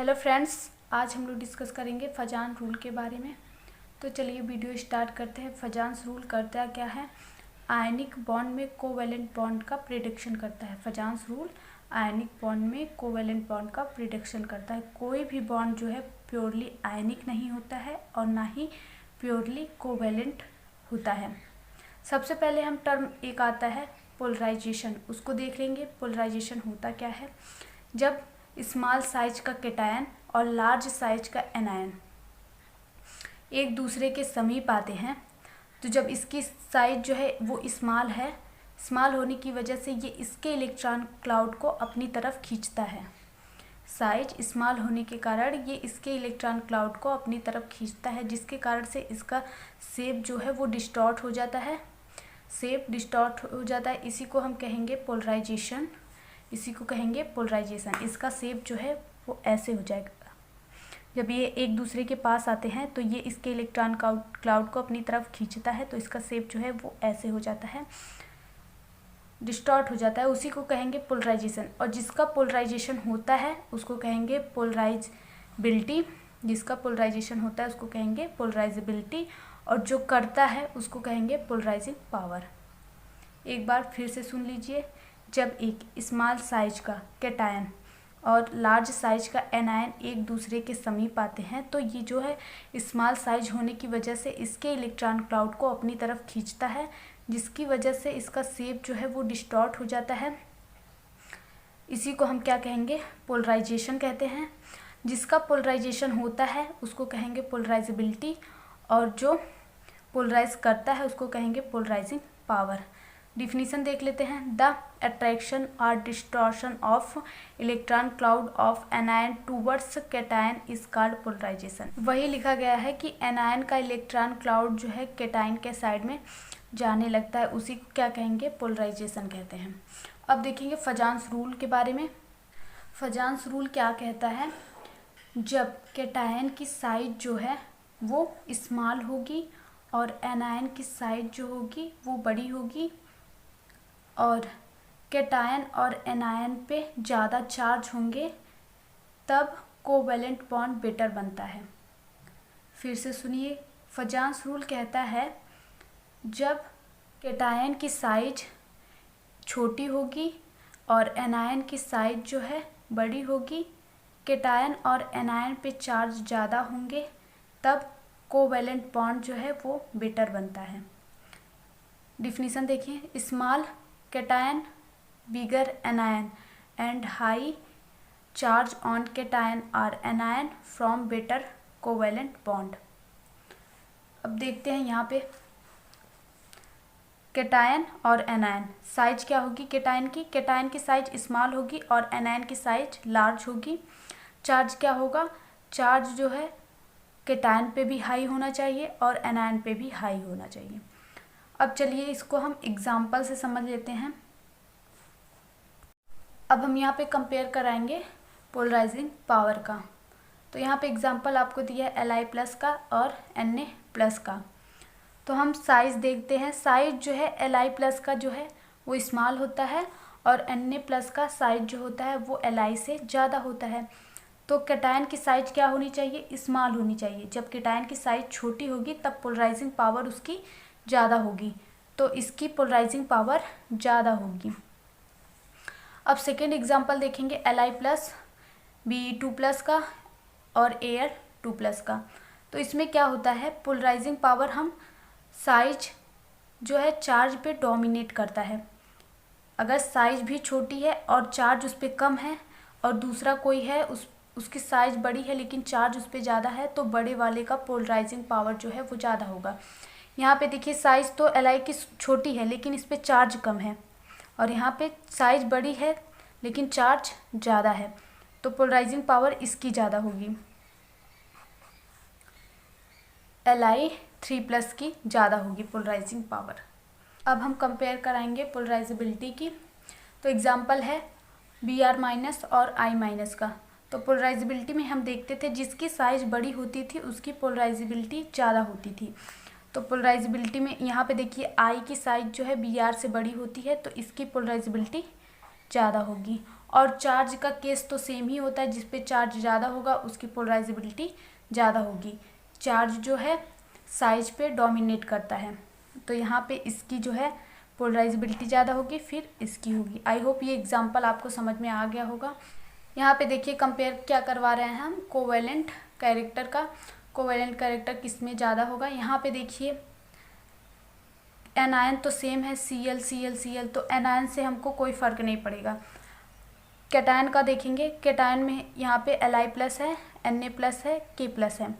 Hello friends, आज हम लोग डिस्कस करेंगे फजान रूल के बारे में। तो चलिए वीडियो स्टार्ट करते हैं। फजान्स रूल करता क्या है? आयनिक बॉन्ड में कोवैलेंट बॉन्ड का प्रिडिक्शन करता है। फजान्स रूल आयनिक बॉन्ड में कोवैलेंट बॉन्ड का प्रिडिक्शन करता है। कोई भी बॉन्ड जो है प्योरली आयनिक नहीं होता है और ना ही प्योरली कोवैलेंट होता है। सबसे पहले हम टर्म एक आता है पोलराइजेशन, उसको देख लेंगे। पोलराइजेशन होता क्या है? जब स्मॉल साइज का कैटायन और लार्ज साइज का एनायन एक दूसरे के समीप आते हैं, तो जब इसकी साइज जो है वो स्मॉल है, स्मॉल होने की वजह से ये इसके इलेक्ट्रॉन क्लाउड को अपनी तरफ खींचता है। साइज स्मॉल होने के कारण ये इसके इलेक्ट्रॉन क्लाउड को अपनी तरफ खींचता है, जिसके कारण से इसका शेप जो है वो डिस्टॉर्ट हो जाता है। शेप डिस्टॉर्ट हो जाता है, इसी को हम कहेंगे पोलराइजेशन। इसी को कहेंगे पोलराइजेशन। इसका शेप जो है वो ऐसे हो जाएगा। जब ये एक दूसरे के पास आते हैं तो ये इसके इलेक्ट्रॉन क्लाउड को अपनी तरफ खींचता है, तो इसका शेप जो है वो ऐसे हो जाता है, डिस्टॉर्ट हो जाता है। उसी को कहेंगे पोलराइजेशन। और जिसका पोलराइजेशन होता है उसको कहेंगे पोलराइजेबिलिटी। जिसका पोलराइजेशन होता है उसको कहेंगे पोलराइजेबिलिटी, और जो करता है उसको कहेंगे पोलराइजिंग पावर। एक बार फिर से सुन लीजिए। जब एक स्मॉल साइज का कैटायन और लार्ज साइज का एनायन एक दूसरे के समीप आते हैं, तो ये जो है स्मॉल साइज होने की वजह से इसके इलेक्ट्रॉन क्लाउड को अपनी तरफ खींचता है, जिसकी वजह से इसका शेप जो है वो डिस्टॉर्ट हो जाता है। इसी को हम क्या कहेंगे? पोलराइजेशन कहते हैं। जिसका पोलराइजेशन होता है उसको कहेंगे पोलराइजेबिलिटी, और जो पोलराइज करता है उसको कहेंगे पोलराइजिंग पावर। डिफिनीशन देख लेते हैं। द अट्रैक्शन और distortion of electron cloud of anion towards cation is called polarization. वही लिखा गया है कि एनायन का इलेक्ट्रॉन क्लाउड जो है कैटायन के साइड में जाने लगता है, उसी को क्या कहेंगे? पोलराइजेशन कहते हैं। अब देखेंगे फजान्स रूल के बारे में। फजान्स रूल क्या कहता है? जब कैटायन की साइज जो है वो स्मॉल होगी और एनायन की साइज जो होगी वो बड़ी होगी, और कैटायन और एनायन पे ज़्यादा चार्ज होंगे, तब कोवैलेंट बॉन्ड बेटर बनता है। फिर से सुनिए। फजान्स रूल कहता है जब कैटायन की साइज छोटी होगी और एनायन की साइज जो है बड़ी होगी, कैटायन और एनायन पे चार्ज ज़्यादा होंगे, तब कोवैलेंट बॉन्ड जो है वो बेटर बनता है। डिफिनीशन देखिए। Small cation, bigger anion and high charge on cation or anion from better covalent bond। अब देखते हैं यहाँ पे कैटायन और एनायन साइज क्या होगी कैटायन की साइज स्मॉल होगी और एनायन की साइज लार्ज होगी। चार्ज क्या होगा? चार्ज जो है कैटायन पे भी हाई होना चाहिए और एनायन पे भी हाई होना चाहिए। अब चलिए इसको हम एग्जाम्पल से समझ लेते हैं। अब हम यहाँ पे कंपेयर कराएंगे पोलराइजिंग पावर का। तो यहाँ पे एग्जाम्पल आपको दिया है Li+ का और Na+ का। तो हम साइज़ देखते हैं। साइज जो है Li+ का जो है वो स्मॉल होता है और Na+ का साइज जो होता है वो Li से ज़्यादा होता है। तो कैटायन की साइज क्या होनी चाहिए? स्मॉल होनी चाहिए। जब कैटायन की साइज छोटी होगी तब पोलराइजिंग पावर उसकी ज़्यादा होगी, तो इसकी पोलराइजिंग पावर ज़्यादा होगी। अब सेकेंड एग्जांपल देखेंगे Li+ Be2+ का और Ar2+ का। तो इसमें क्या होता है? पोलराइजिंग पावर हम साइज जो है चार्ज पे डोमिनेट करता है। अगर साइज भी छोटी है और चार्ज उस पर कम है और दूसरा कोई है उसकी साइज बड़ी है लेकिन चार्ज उस पर ज़्यादा है, तो बड़े वाले का पोलराइजिंग पावर जो है वो ज़्यादा होगा। यहाँ पे देखिए साइज़ तो Li की छोटी है लेकिन इस पर चार्ज कम है, और यहाँ पे साइज बड़ी है लेकिन चार्ज ज़्यादा है, तो पोलराइजिंग पावर इसकी ज़्यादा होगी। Li3+ की ज़्यादा होगी पोलराइजिंग पावर। अब हम कंपेयर कराएंगे पोलराइजेबिलिटी की। तो एग्जांपल है Br- और I- का। तो पोलराइजेबिलिटी में हम देखते थे जिसकी साइज़ बड़ी होती थी उसकी पोलराइजेबिलिटी ज़्यादा होती थी। तो पोलराइजेबिलिटी में यहाँ पे देखिए I की साइज जो है Br से बड़ी होती है, तो इसकी पोलराइजेबिलिटी ज़्यादा होगी। और चार्ज का केस तो सेम ही होता है, जिस पे चार्ज ज़्यादा होगा उसकी पोलराइजेबिलिटी ज़्यादा होगी। चार्ज जो है साइज पे डोमिनेट करता है, तो यहाँ पे इसकी जो है पोलराइजेबिलिटी ज़्यादा होगी, फिर इसकी होगी। आई होप ये एग्जांपल आपको समझ में आ गया होगा। यहाँ पे देखिए कंपेयर क्या करवा रहे हैं हम, कोवेलेंट कैरेक्टर का। कोवेलेंट कैरेक्टर किस में ज़्यादा होगा। यहाँ पे देखिए एनायन तो सेम है, Cl Cl Cl, तो एनायन से हमको कोई फ़र्क नहीं पड़ेगा। कैटायन का देखेंगे, कैटायन में यहाँ पे Li+ है, Na+ है, K+ है।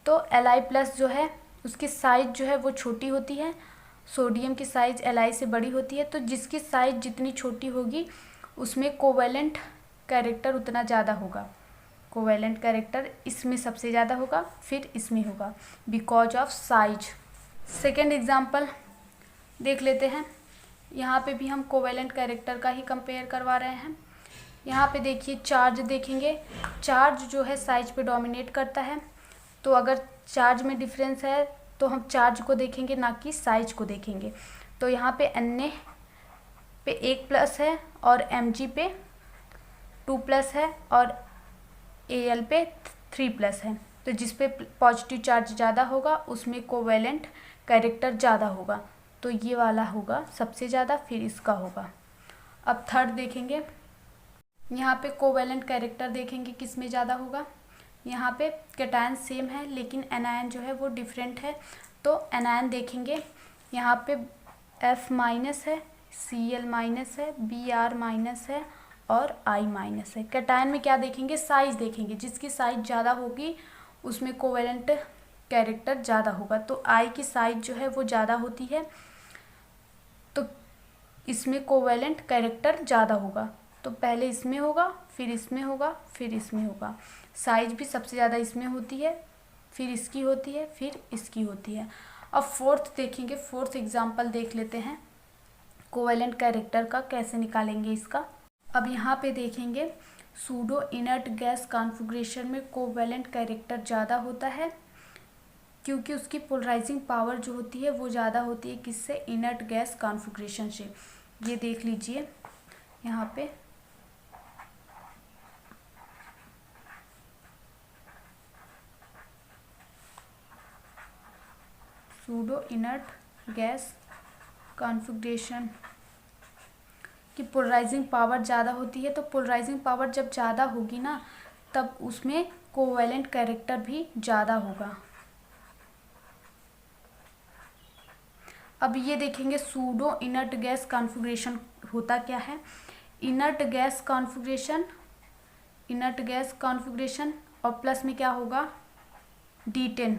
तो Li+ जो है उसकी साइज जो है वो छोटी होती है, सोडियम की साइज Li से बड़ी होती है। तो जिसकी साइज जितनी छोटी होगी उसमें कोवेलेंट कैरेक्टर उतना ज़्यादा होगा। कोवेलेंट कैरेक्टर इसमें सबसे ज़्यादा होगा, फिर इसमें होगा, because of size. Second example देख लेते हैं। यहाँ पे भी हम कोवेलेंट कैरेक्टर का ही कंपेयर करवा रहे हैं। यहाँ पे देखिए चार्ज देखेंगे, चार्ज जो है साइज पे डोमिनेट करता है। तो अगर चार्ज में डिफरेंस है तो हम चार्ज को देखेंगे, ना कि साइज को देखेंगे। तो यहाँ पे Na पे 1+ है और Mg पे 2+ है और Al पे 3+ है। तो जिस पे पॉजिटिव चार्ज ज़्यादा होगा उसमें कोवेलेंट कैरेक्टर ज़्यादा होगा। तो ये वाला होगा सबसे ज़्यादा, फिर इसका होगा। अब थर्ड देखेंगे, यहाँ पे कोवेलेंट कैरेक्टर देखेंगे किस में ज़्यादा होगा। यहाँ पे कैटायन सेम है लेकिन एनायन जो है वो डिफरेंट है। तो एनायन देखेंगे, यहाँ पे F- है, Cl- है, Br- है और I- है। कैटायन में क्या देखेंगे, साइज देखेंगे, जिसकी साइज ज़्यादा होगी उसमें कोवेलेंट कैरेक्टर ज़्यादा होगा। तो I की साइज जो है वो ज़्यादा होती है, तो इसमें कोवेलेंट कैरेक्टर ज़्यादा होगा। तो पहले इसमें होगा, फिर इसमें होगा, फिर इसमें होगा। साइज भी सबसे ज़्यादा इसमें होती है, फिर इसकी होती है, फिर इसकी होती है। अब फोर्थ देखेंगे, फोर्थ एग्जाम्पल देख लेते हैं कोवेलेंट कैरेक्टर का, कैसे निकालेंगे इसका। अब यहाँ पे देखेंगे सूडो इनर्ट गैस कॉन्फ़िगरेशन में कोवेलेंट कैरेक्टर ज़्यादा होता है, क्योंकि उसकी पोलराइजिंग पावर जो होती है वो ज़्यादा होती है किससे, इनर्ट गैस कॉन्फ़िगरेशन से। ये देख लीजिए यहाँ पे सूडो इनर्ट गैस कॉन्फ़िगरेशन की पोलराइजिंग पावर ज़्यादा होती है। तो पोलराइजिंग पावर जब ज़्यादा होगी ना, तब उसमें कोवेलेंट कैरेक्टर भी ज़्यादा होगा। अब ये देखेंगे सूडो इनर्ट गैस कॉन्फ़िगरेशन होता क्या है। इनर्ट गैस कॉन्फ़िगरेशन और प्लस में क्या होगा, D10,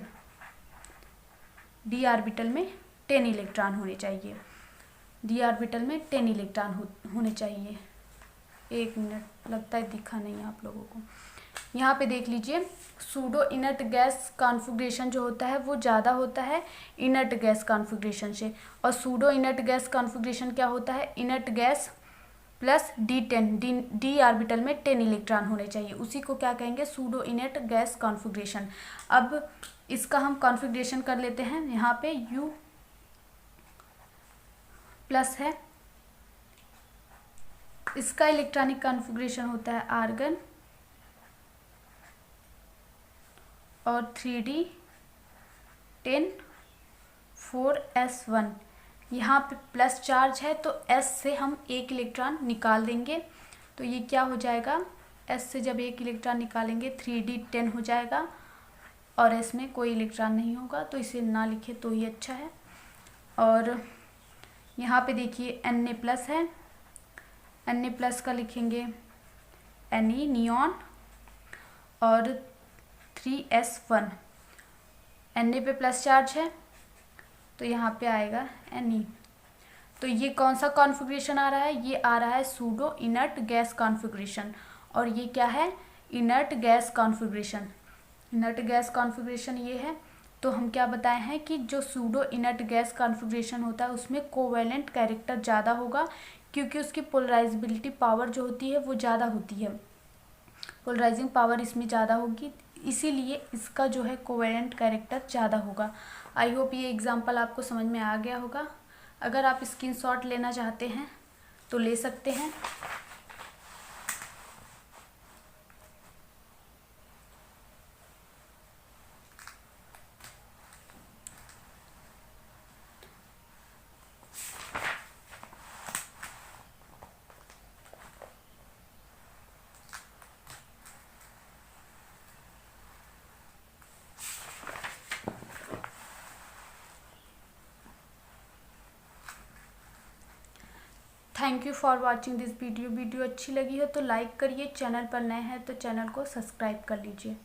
डी ऑर्बिटल में 10 इलेक्ट्रॉन होने चाहिए, डी ऑर्बिटल में 10 इलेक्ट्रॉन होने चाहिए। 1 मिनट, लगता है दिखा नहीं आप लोगों को। यहाँ पे देख लीजिए सूडो इनर्ट गैस कॉन्फ़िगरेशन जो होता है वो ज़्यादा होता है इनर्ट गैस कॉन्फ़िगरेशन से। और सूडो इनर्ट गैस कॉन्फ़िगरेशन क्या होता है, inert gas plus D10, D orbital में 10 इलेक्ट्रॉन होने चाहिए, उसी को क्या कहेंगे, सूडो इनर्ट गैस कॉन्फ़िगरेशन। अब इसका हम कॉन्फ़िगरेशन कर लेते हैं। यहाँ पे U+ है, इसका इलेक्ट्रॉनिक कॉन्फ़िगरेशन होता है आर्गन और 3D10 4s1। यहाँ पे प्लस चार्ज है तो S से हम 1 इलेक्ट्रॉन निकाल देंगे। तो ये क्या हो जाएगा, S से जब 1 इलेक्ट्रॉन निकालेंगे 3D10 हो जाएगा और S में कोई इलेक्ट्रॉन नहीं होगा, तो इसे ना लिखे तो ही अच्छा है। और यहाँ पे देखिए Na+ है, Na+ का लिखेंगे Ne नियॉन और 3s1। Na पे प्लस चार्ज है तो यहाँ पे आएगा Ne। तो ये कौन सा कॉन्फ़िगरेशन आ रहा है, ये आ रहा है सूडो इनर्ट गैस कॉन्फ़िगरेशन। और ये क्या है, inert gas configuration. Inert gas configuration ये है। तो हम क्या बताए हैं कि जो सूडो इनर्ट गैस कॉन्फ़िगरेशन होता है उसमें कोवेलेंट कैरेक्टर ज़्यादा होगा, क्योंकि उसकी पोलराइजेबिलिटी पावर जो होती है वो ज़्यादा होती है, पोलराइजिंग पावर इसमें ज़्यादा होगी, इसीलिए इसका जो है कोवेलेंट कैरेक्टर ज़्यादा होगा। आई होप ये एग्जांपल आपको समझ में आ गया होगा। अगर आप स्क्रीनशॉट लेना चाहते हैं तो ले सकते हैं। Thank you for watching this video. Video अच्छी लगी हो तो लाइक करिए, चैनल पर नए हैं तो चैनल को सब्सक्राइब कर लीजिए।